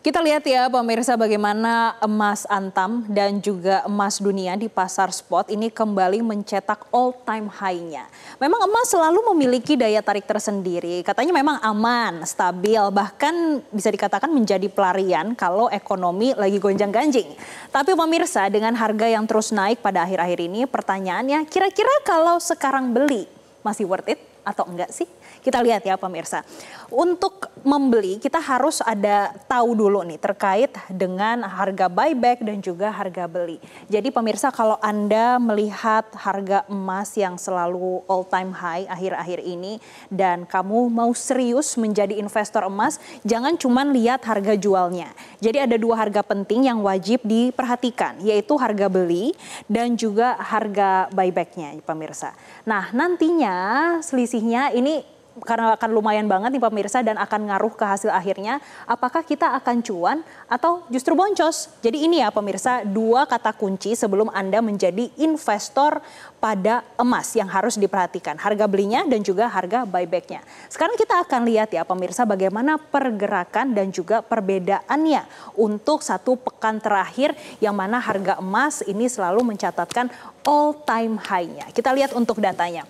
Kita lihat ya pemirsa bagaimana emas antam dan juga emas dunia di pasar spot ini kembali mencetak all time high-nya. Memang emas selalu memiliki daya tarik tersendiri. Katanya memang aman, stabil, bahkan bisa dikatakan menjadi pelarian kalau ekonomi lagi gonjang-ganjing. Tapi pemirsa dengan harga yang terus naik pada akhir-akhir ini pertanyaannya kira-kira kalau sekarang beli masih worth it atau enggak sih? Kita lihat ya pemirsa. Untuk membeli kita harus ada tahu dulu nih terkait dengan harga buyback dan juga harga beli. Jadi pemirsa kalau Anda melihat harga emas yang selalu all time high akhir-akhir ini dan kamu mau serius menjadi investor emas, jangan cuma lihat harga jualnya. Jadi ada dua harga penting yang wajib diperhatikan, yaitu harga beli dan juga harga buybacknya pemirsa. Nah nantinya selisihnya ini karena akan lumayan banget nih pemirsa dan akan ngaruh ke hasil akhirnya apakah kita akan cuan atau justru boncos. Jadi ini ya pemirsa dua kata kunci sebelum Anda menjadi investor pada emas yang harus diperhatikan. Harga belinya dan juga harga buybacknya. Sekarang kita akan lihat ya pemirsa bagaimana pergerakan dan juga perbedaannya untuk satu pekan terakhir yang mana harga emas ini selalu mencatatkan all time high-nya. Kita lihat untuk datanya.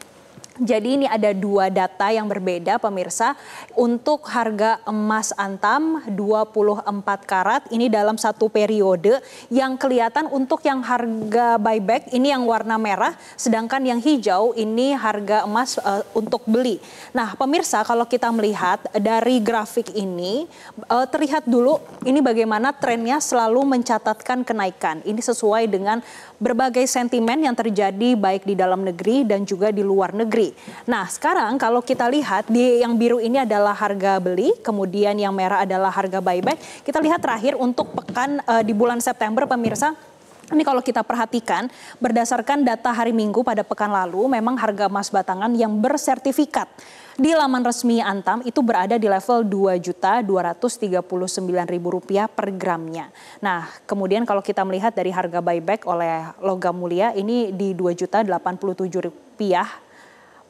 Jadi ini ada dua data yang berbeda pemirsa. Untuk harga emas antam 24 karat ini dalam satu periode yang kelihatan untuk yang harga buyback ini yang warna merah. Sedangkan yang hijau ini harga emas untuk beli. Nah pemirsa kalau kita melihat dari grafik ini terlihat dulu ini bagaimana trennya selalu mencatatkan kenaikan. Ini sesuai dengan berbagai sentimen yang terjadi baik di dalam negeri dan juga di luar negeri. Nah sekarang kalau kita lihat di yang biru ini adalah harga beli, kemudian yang merah adalah harga buyback. Kita lihat terakhir untuk pekan di bulan September pemirsa. Ini kalau kita perhatikan berdasarkan data hari Minggu pada pekan lalu memang harga emas batangan yang bersertifikat di laman resmi Antam itu berada di level Rp2.239.000 per gramnya. Nah kemudian kalau kita melihat dari harga buyback oleh logam mulia ini di Rp2.087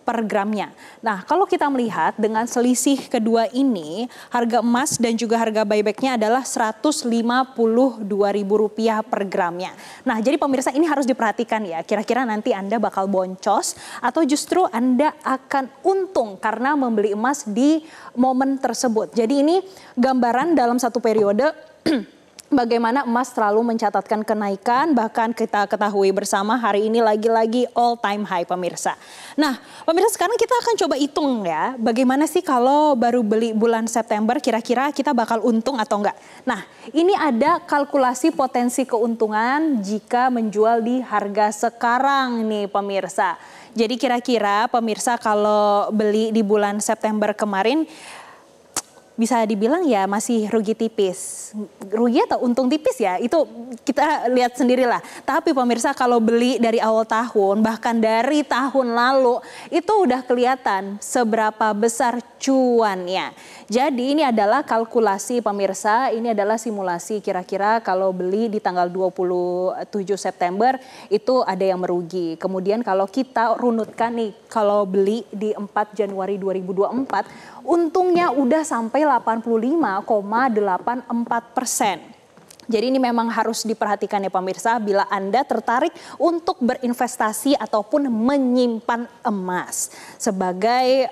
per gramnya. Nah kalau kita melihat dengan selisih kedua ini harga emas dan juga harga buybacknya adalah Rp152.000 per gramnya. Nah jadi pemirsa ini harus diperhatikan ya kira-kira nanti Anda bakal boncos atau justru Anda akan untung karena membeli emas di momen tersebut. Jadi ini gambaran dalam satu periode bagaimana emas selalu mencatatkan kenaikan, bahkan kita ketahui bersama hari ini lagi-lagi all time high pemirsa. Nah pemirsa sekarang kita akan coba hitung ya, bagaimana sih kalau baru beli bulan September kira-kira kita bakal untung atau enggak. Nah ini ada kalkulasi potensi keuntungan jika menjual di harga sekarang nih pemirsa. Jadi kira-kira pemirsa kalau beli di bulan September kemarin, bisa dibilang ya masih rugi tipis. Rugi atau untung tipis ya itu kita lihat sendirilah. Tapi pemirsa kalau beli dari awal tahun bahkan dari tahun lalu itu udah kelihatan seberapa besar cuannya. Jadi ini adalah kalkulasi pemirsa, ini adalah simulasi kira-kira kalau beli di tanggal 27 September itu ada yang merugi. Kemudian kalau kita runutkan nih kalau beli di 4 Januari 2024 untungnya udah sampai 85,84%. Jadi ini memang harus diperhatikan ya pemirsa bila Anda tertarik untuk berinvestasi ataupun menyimpan emas sebagai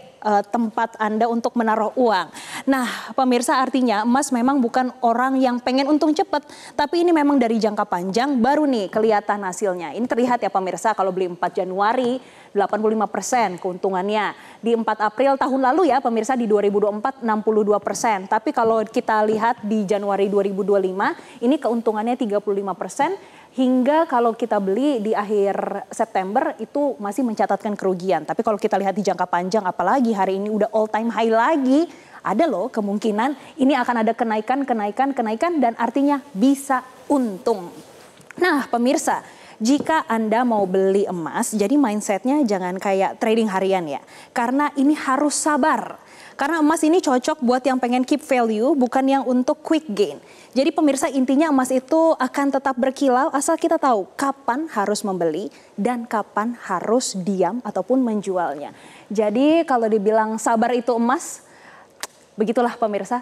tempat Anda untuk menaruh uang. Nah pemirsa artinya emas memang bukan orang yang pengen untung cepat. Tapi ini memang dari jangka panjang baru nih kelihatan hasilnya. Ini terlihat ya pemirsa kalau beli 4 Januari 85% keuntungannya. Di 4 April tahun lalu ya pemirsa di 2024 62%. Tapi kalau kita lihat di Januari 2025 ini keuntungannya 35%. Hingga kalau kita beli di akhir September itu masih mencatatkan kerugian. Tapi kalau kita lihat di jangka panjang apalagi hari ini udah all time high lagi. Ada loh kemungkinan ini akan ada kenaikan dan artinya bisa untung. Nah pemirsa jika Anda mau beli emas jadi mindsetnya jangan kayak trading harian ya. Karena ini harus sabar. Karena emas ini cocok buat yang pengen keep value bukan yang untuk quick gain. Jadi pemirsa intinya emas itu akan tetap berkilau asal kita tahu kapan harus membeli dan kapan harus diam ataupun menjualnya. Jadi kalau dibilang sabar itu emas, begitulah pemirsa.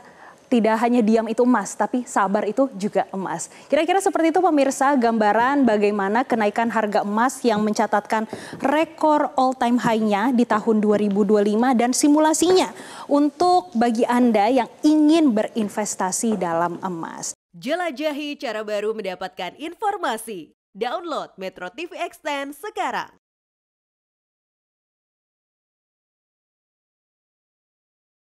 tidak hanya diam itu emas, tapi sabar itu juga emas. Kira-kira seperti itu pemirsa gambaran bagaimana kenaikan harga emas yang mencatatkan rekor all time high-nya di tahun 2025 dan simulasinya untuk bagi Anda yang ingin berinvestasi dalam emas. Jelajahi cara baru mendapatkan informasi. Download Metro TV Extend sekarang.